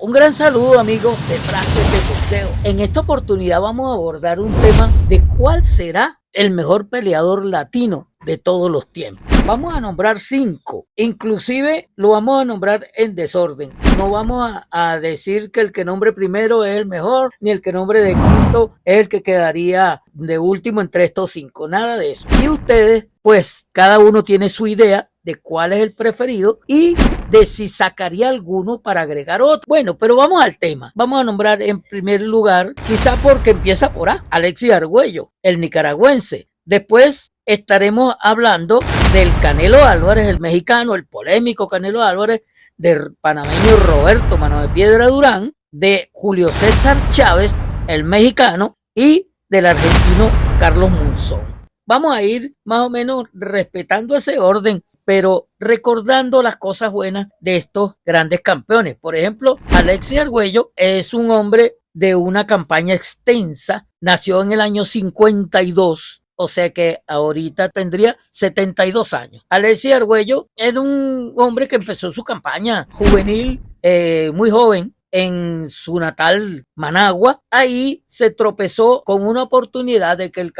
Un gran saludo, amigos de Frases de Boxeo. En esta oportunidad vamos a abordar un tema de cuál será el mejor peleador latino de todos los tiempos. Vamos a nombrar 5, inclusive lo vamos a nombrar en desorden. No vamos a decir que el que nombre primero es el mejor, ni el que nombre de quinto es el que quedaría de último entre estos 5, nada de eso. Y ustedes, pues cada uno tiene su idea de cuál es el preferido y de si sacaría alguno para agregar otro. Bueno, pero vamos al tema. Vamos a nombrar en primer lugar, quizá porque empieza por A, Alexis Argüello, el nicaragüense. Después estaremos hablando del Canelo Álvarez, el mexicano, el polémico Canelo Álvarez, del panameño Roberto Mano de Piedra Durán, de Julio César Chávez, el mexicano, y del argentino Carlos Monzón. Vamos a ir más o menos respetando ese orden, pero recordando las cosas buenas de estos grandes campeones. Por ejemplo, Alexis Argüello es un hombre de una campaña extensa, nació en el año 52, o sea que ahorita tendría 72 años. Alexis Argüello era un hombre que empezó su campaña juvenil muy joven en su natal Managua. Ahí se tropezó con una oportunidad de que el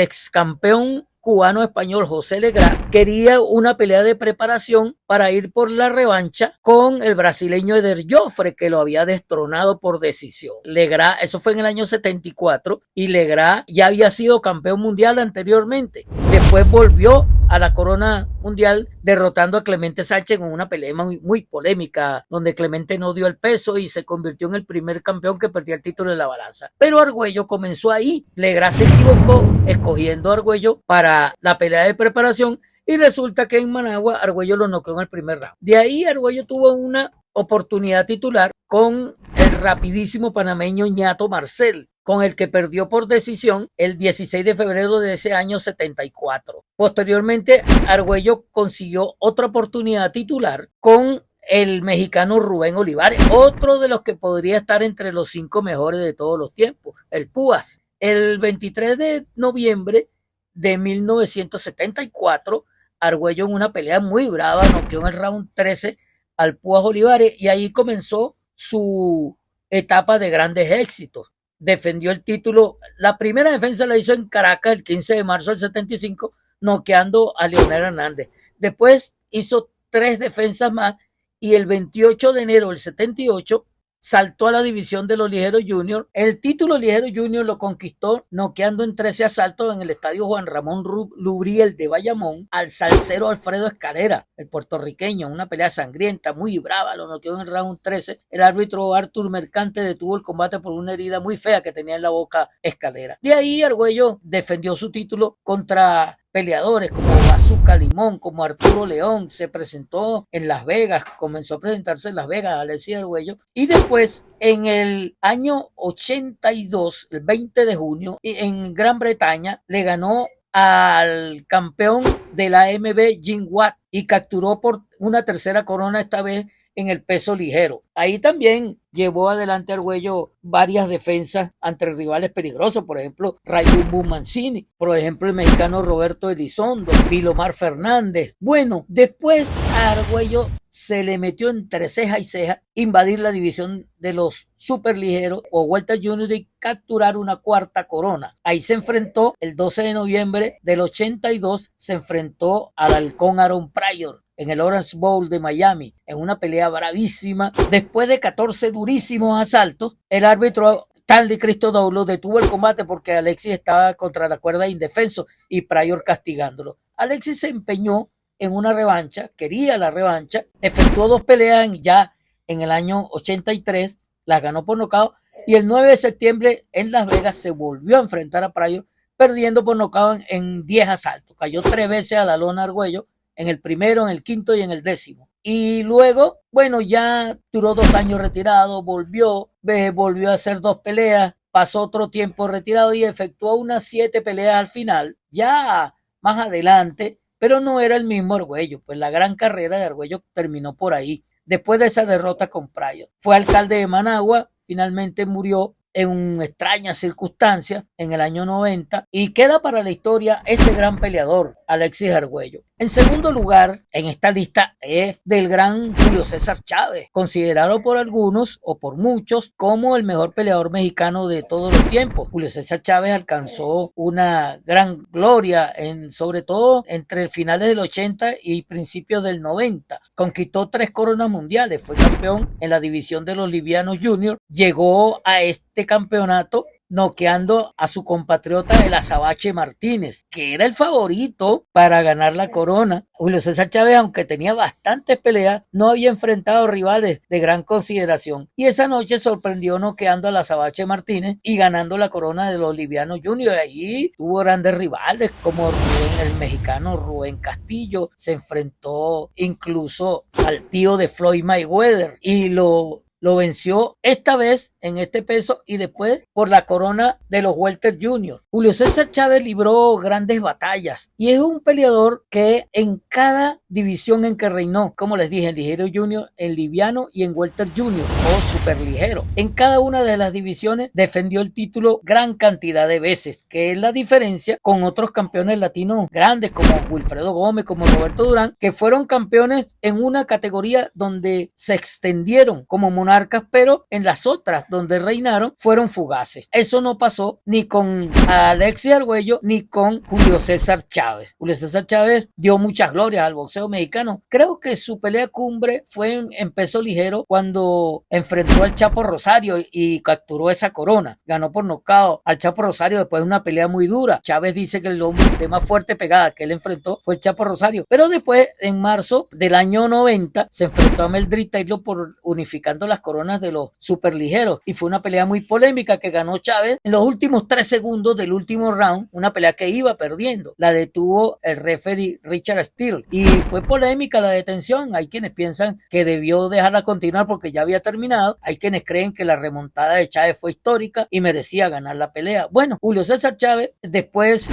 ex campeón cubano-español José Legrá quería una pelea de preparación para ir por la revancha con el brasileño Eder Joffre, que lo había destronado por decisión. Legrá, eso fue en el año 74, y Legrá ya había sido campeón mundial anteriormente. Después volvió a la corona mundial derrotando a Clemente Sánchez en una pelea muy polémica, donde Clemente no dio el peso y se convirtió en el primer campeón que perdía el título de la balanza. Pero Argüello comenzó ahí. Legrá se equivocó escogiendo a Argüello para la pelea de preparación y resulta que en Managua Argüello lo noqueó en el primer round. De ahí Argüello tuvo una oportunidad titular con el rapidísimo panameño Ñato Marcel, con el que perdió por decisión el 16 de febrero de ese año 74. Posteriormente, Argüello consiguió otra oportunidad titular con el mexicano Rubén Olivares, otro de los que podría estar entre los 5 mejores de todos los tiempos, el Púas. El 23 de noviembre de 1974, Argüello en una pelea muy brava noqueó en el round 13 al Púas Olivares y ahí comenzó su etapa de grandes éxitos. Defendió el título, la primera defensa la hizo en Caracas el 15 de marzo del 75, noqueando a Leonel Hernández. Después hizo 3 defensas más y el 28 de enero del 78 saltó a la división de los ligeros juniors. El título ligero junior lo conquistó noqueando en 13 asaltos en el estadio Juan Ramón Lubriel de Bayamón al salsero Alfredo Escalera, el puertorriqueño, en una pelea sangrienta, muy brava, lo noqueó en el round 13. El árbitro Artur Mercante detuvo el combate por una herida muy fea que tenía en la boca Escalera. De ahí Argüello defendió su título contra peleadores como Bazooka Limón, como Arturo León. Se presentó en Las Vegas, comenzó a presentarse en Las Vegas Alexis Argüello, y después en el año 82, el 20 de junio, en Gran Bretaña, le ganó al campeón de la AMB Jim Watt y capturó por una tercera corona, esta vez en el peso ligero. Ahí también llevó adelante Argüello varias defensas ante rivales peligrosos, por ejemplo, Raimundo Mancini, por ejemplo, el mexicano Roberto Elizondo, Vilomar Fernández. Bueno, después a Argüello se le metió entre ceja y ceja invadir la división de los superligeros o welter junior y capturar una cuarta corona. Ahí se enfrentó el 12 de noviembre del 82, se enfrentó al halcón Aaron Pryor en el Orange Bowl de Miami, en una pelea bravísima. Después de 14 durísimos asaltos, el árbitro Stanley Christodoulou detuvo el combate porque Alexis estaba contra la cuerda indefenso y Pryor castigándolo. Alexis se empeñó en una revancha, quería la revancha, efectuó 2 peleas ya en el año 83, las ganó por nocaut, y el 9 de septiembre en Las Vegas se volvió a enfrentar a Pryor, perdiendo por nocaut en 10 asaltos. Cayó 3 veces a la lona Argüello, en el primero, en el quinto y en el 10º. Y luego, bueno, ya duró 2 años retirado, volvió a hacer 2 peleas, pasó otro tiempo retirado y efectuó unas 7 peleas al final, ya más adelante, pero no era el mismo Argüello, pues la gran carrera de Argüello terminó por ahí, después de esa derrota con Pryor. Fue alcalde de Managua, finalmente murió en extrañas circunstancias en el año 90 y queda para la historia este gran peleador, Alexis Argüello. En segundo lugar, en esta lista es del gran Julio César Chávez, considerado por algunos o por muchos como el mejor peleador mexicano de todos los tiempos. Julio César Chávez alcanzó una gran gloria, sobre todo entre finales del 80 y principios del 90. Conquistó 3 coronas mundiales, fue campeón en la división de los livianos junior, llegó a este campeonato noqueando a su compatriota el Azabache Martínez, que era el favorito para ganar la corona. Julio César Chávez, aunque tenía bastantes peleas, no había enfrentado rivales de gran consideración. Y esa noche sorprendió noqueando al Azabache Martínez y ganando la corona de los livianos juniors. Allí tuvo grandes rivales como el mexicano Rubén Castillo, se enfrentó incluso al tío de Floyd Mayweather y lo venció esta vez en este peso y después por la corona de los welter juniors. Julio César Chávez libró grandes batallas y es un peleador que en cada división en que reinó, como les dije, en ligero junior, en liviano y en welter junior o superligero, en cada una de las divisiones defendió el título gran cantidad de veces, que es la diferencia con otros campeones latinos grandes como Wilfredo Gómez, como Roberto Durán, que fueron campeones en una categoría donde se extendieron como monarcas, pero en las otras donde reinaron fueron fugaces. Eso no pasó ni con Alexis Argüello ni con Julio César Chávez. Julio César Chávez dio muchas glorias al boxeo mexicano. Creo que su pelea cumbre fue en peso ligero cuando enfrentó al Chapo Rosario y capturó esa corona. Ganó por nocaut al Chapo Rosario después de una pelea muy dura. Chávez dice que el hombre de más fuerte pegada que él enfrentó fue el Chapo Rosario. Pero después, en marzo del año 90, se enfrentó a Meldrick Taylor por unificando las coronas de los superligeros y fue una pelea muy polémica que ganó Chávez en los últimos 3 segundos del último round, una pelea que iba perdiendo. La detuvo el referee Richard Steele y fue polémica la detención. Hay quienes piensan que debió dejarla continuar porque ya había terminado. Hay quienes creen que la remontada de Chávez fue histórica y merecía ganar la pelea. Bueno, Julio César Chávez después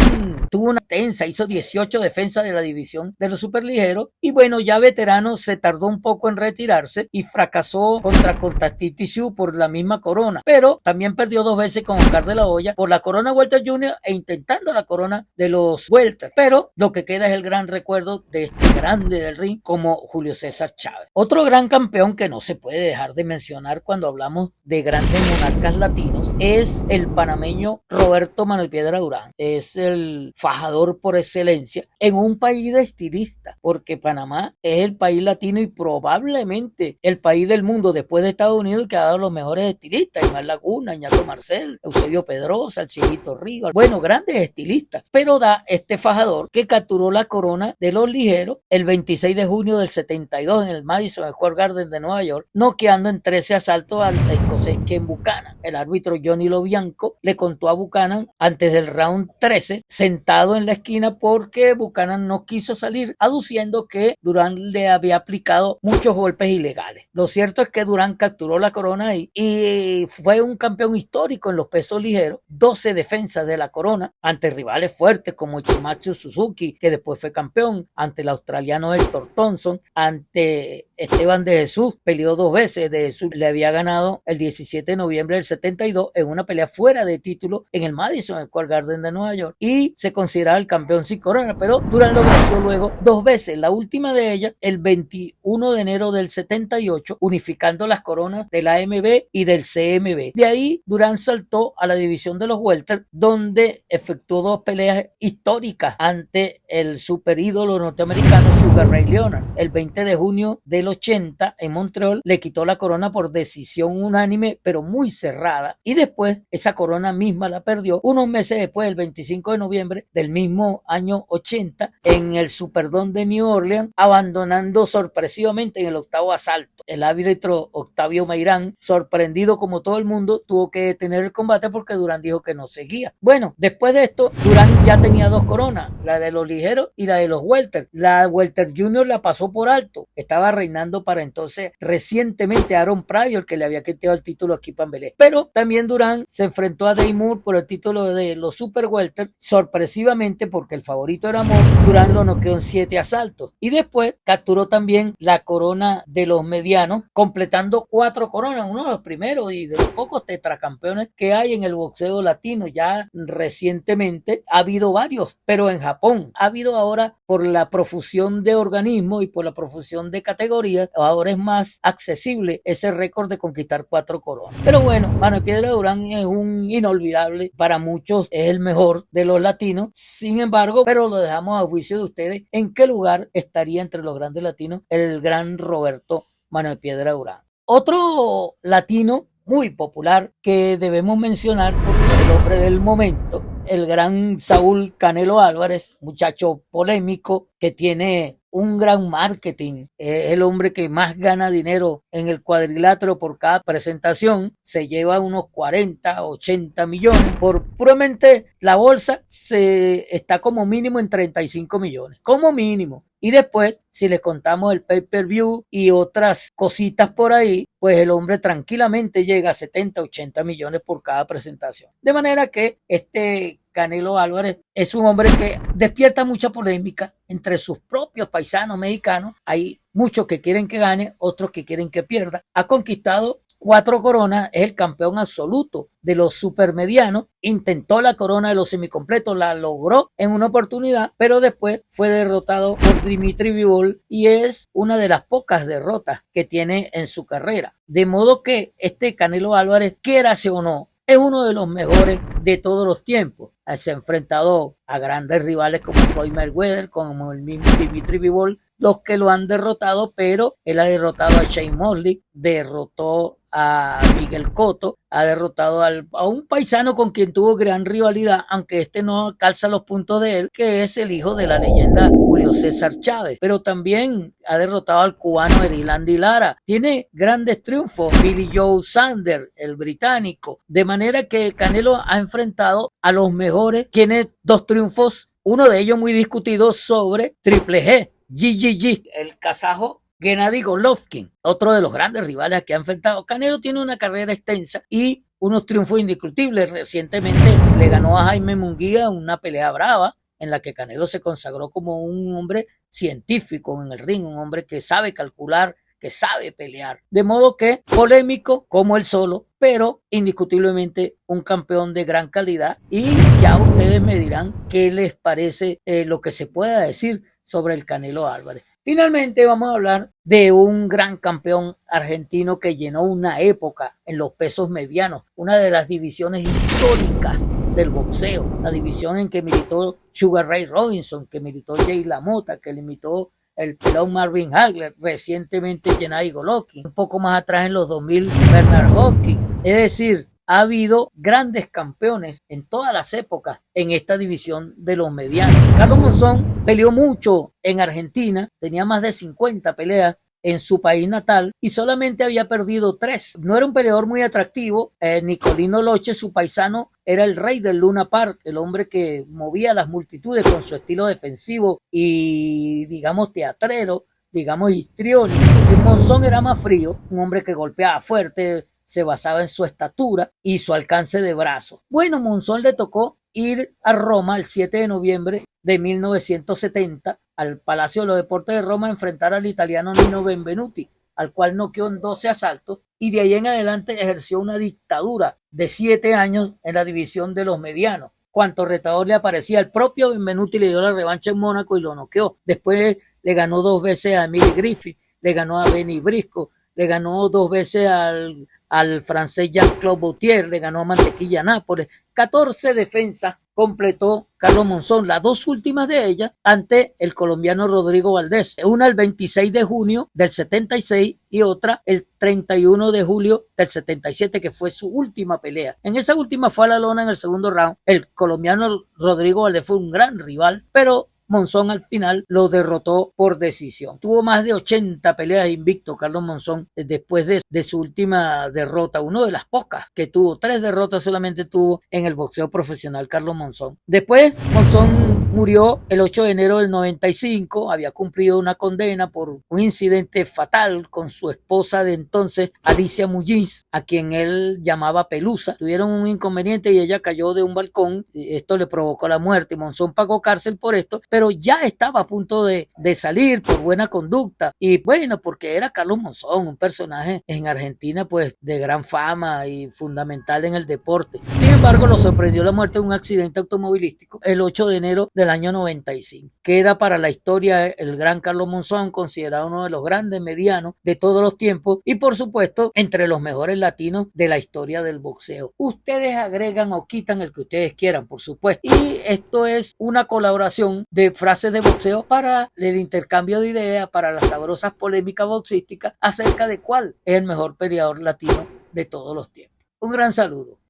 tuvo una tensa, hizo 18 defensas de la división de los superligeros y bueno, ya veterano se tardó un poco en retirarse y fracasó contra Constantine Sioux por la misma corona, pero también perdió 2 veces con Oscar de la Hoya por la corona welter junior e intentando la corona de los welter, pero lo que queda es el gran recuerdo de este grande del ring como Julio César Chávez. Otro gran campeón que no se puede dejar de mencionar cuando hablamos de grandes monarcas latinos es el panameño Roberto Manuel Piedra Durán. Es el fajador por excelencia en un país de estilistas, porque Panamá es el país latino y probablemente el país del mundo después de Estados Unidos que ha dado los mejores estilistas: Ismael Laguna, Iñato Marcel, Eusebio Pedrosa, el Cieguito Rigo, bueno, grandes estilistas, pero da este fajador que capturó la corona de los ligeros el 26 de junio del 72 en el Madison Square Garden de Nueva York, noqueando en 13 asaltos al escocés Ken Buchanan. El árbitro Johnny Lobianco le contó a Buchanan antes del round 13, sentado en la esquina, porque Buchanan no quiso salir, aduciendo que Durán le había aplicado muchos golpes ilegales. Lo cierto es que Durán capturó la corona ahí y fue un campeón histórico en los pesos ligeros, 12 defensas de la corona ante rivales fuertes como Ichimatsu Suzuki, que después fue campeón, ante el australiano Héctor Thompson, ante Esteban de Jesús, peleó 2 veces. De Jesús le había ganado el 17 de noviembre del 72 en una pelea fuera de título en el Madison Square Garden de Nueva York y se consideraba el campeón sin corona, pero Durán lo venció luego 2 veces, la última de ellas el 21 de enero del 78, unificando las coronas del AMB y del CMB. De ahí Durán saltó a la división de los welter, donde efectuó 2 peleas históricas ante el superídolo norteamericano Sugar Ray Leonard. El 20 de junio del 80 en Montreal le quitó la corona por decisión unánime pero muy cerrada y después esa corona misma la perdió unos meses después, el 25 de noviembre del mismo año 80, en el Superdome de New Orleans, abandonando sorpresivamente en el 8º asalto. El árbitro Octavio Meirán, sorprendido como todo el mundo, tuvo que detener el combate porque Durán dijo que no seguía. Bueno, después de esto Durán ya tenía 2 coronas, la de los ligeros y la de los welter. La welter junior la pasó por alto, estaba reinando para entonces recientemente Aaron Pryor, que le había quitado el título a Kip Ambelé. Pero también Durán se enfrentó a Dave Moore por el título de los super welter, sorpresivamente porque el favorito era Moore. Durán lo noqueó en 7 asaltos y después capturó también la corona de los medianos, completando ostentando 4 coronas, uno de los primeros y de los pocos tetracampeones que hay en el boxeo latino. Ya recientemente ha habido varios, pero en Japón ha habido ahora, por la profusión de organismos y por la profusión de categorías, ahora es más accesible ese récord de conquistar 4 coronas. Pero bueno, Manuel Piedra Durán es un inolvidable, para muchos es el mejor de los latinos. Sin embargo, pero lo dejamos a juicio de ustedes, en qué lugar estaría entre los grandes latinos el gran Roberto Manuel Piedra Durán. Otro latino muy popular que debemos mencionar porque es el hombre del momento, el gran Saúl Canelo Álvarez, muchacho polémico que tiene un gran marketing, es el hombre que más gana dinero en el cuadrilátero por cada presentación, se lleva unos 40, 80 millones, por puramente la bolsa se está como mínimo en 35 millones, como mínimo. Y después, si le contamos el pay-per-view y otras cositas por ahí, pues el hombre tranquilamente llega a 70, 80 millones por cada presentación. De manera que este Canelo Álvarez es un hombre que despierta mucha polémica entre sus propios paisanos mexicanos. Hay muchos que quieren que gane, otros que quieren que pierda. Ha conquistado 4 coronas, es el campeón absoluto de los supermedianos. Intentó la corona de los semicompletos, la logró en una oportunidad, pero después fue derrotado por Dimitri Bivol y es una de las pocas derrotas que tiene en su carrera. De modo que este Canelo Álvarez, quierase o no, es uno de los mejores de todos los tiempos. Se ha enfrentado a grandes rivales como Floyd Mayweather, como el mismo Dimitri Bivol, los que lo han derrotado, pero él ha derrotado a Shane Mosley, derrotó a Miguel Cotto, ha derrotado a un paisano con quien tuvo gran rivalidad, aunque este no calza los puntos de él, que es el hijo de la leyenda Julio César Chávez, pero también ha derrotado al cubano Erislandy Lara. Tiene grandes triunfos, Billy Joe Saunders, el británico, de manera que Canelo ha enfrentado a los mejores, tiene 2 triunfos, uno de ellos muy discutido sobre Triple G, GGG, el kazajo Gennady Golovkin, otro de los grandes rivales que ha enfrentado. Canelo tiene una carrera extensa y unos triunfos indiscutibles. Recientemente le ganó a Jaime Munguía una pelea brava en la que Canelo se consagró como un hombre científico en el ring, un hombre que sabe calcular, que sabe pelear. De modo que polémico como él solo, pero indiscutiblemente un campeón de gran calidad. Y ya ustedes me dirán qué les parece lo que se pueda decir sobre el Canelo Álvarez. Finalmente vamos a hablar de un gran campeón argentino que llenó una época en los pesos medianos, una de las divisiones históricas del boxeo, la división en que militó Sugar Ray Robinson, que militó Jay LaMotta, que limitó el pelón Marvin Hagler, recientemente Gennady Golovkin, un poco más atrás en los 2000 Bernard Hopkins. Es decir, ha habido grandes campeones en todas las épocas en esta división de los medianos. Carlos Monzón peleó mucho en Argentina, tenía más de 50 peleas en su país natal y solamente había perdido 3. No era un peleador muy atractivo. Nicolino Loche, su paisano, era el rey del Luna Park, el hombre que movía a las multitudes con su estilo defensivo y, digamos, teatrero, digamos, histriónico. Y Monzón era más frío, un hombre que golpeaba fuerte, se basaba en su estatura y su alcance de brazo. Bueno, Monzón le tocó ir a Roma el 7 de noviembre de 1970 al Palacio de los Deportes de Roma a enfrentar al italiano Nino Benvenuti, al cual noqueó en 12 asaltos y de ahí en adelante ejerció una dictadura de 7 años en la división de los medianos. Cuanto retador le aparecía, el propio Benvenuti le dio la revancha en Mónaco y lo noqueó. Después le ganó 2 veces a Emily Griffith, le ganó a Benny Brisco, le ganó 2 veces al francés Jean-Claude Bautier, le ganó a Mantequilla Nápoles. 14 defensas completó Carlos Monzón, las 2 últimas de ellas ante el colombiano Rodrigo Valdés. Una el 26 de junio del 76 y otra el 31 de julio del 77, que fue su última pelea. En esa última fue a la lona en el segundo round. El colombiano Rodrigo Valdés fue un gran rival, pero Monzón al final lo derrotó por decisión. Tuvo más de 80 peleas invicto Carlos Monzón después de su última derrota, una de las pocas que tuvo. 3 derrotas solamente tuvo en el boxeo profesional Carlos Monzón. Después Monzón Murió el 8 de enero del 95, había cumplido una condena por un incidente fatal con su esposa de entonces, Alicia Muñiz, a quien él llamaba Pelusa. Tuvieron un inconveniente y ella cayó de un balcón, esto le provocó la muerte. Monzón pagó cárcel por esto, pero ya estaba a punto de salir por buena conducta. Y bueno, porque era Carlos Monzón, un personaje en Argentina pues de gran fama y fundamental en el deporte. Sin embargo, lo sorprendió la muerte en un accidente automovilístico el 8 de enero del año 95. Queda para la historia el gran Carlos Monzón, considerado uno de los grandes medianos de todos los tiempos y por supuesto entre los mejores latinos de la historia del boxeo. Ustedes agregan o quitan el que ustedes quieran, por supuesto. Y esto es una colaboración de frases de boxeo para el intercambio de ideas, para las sabrosas polémicas boxísticas acerca de cuál es el mejor peleador latino de todos los tiempos. Un gran saludo.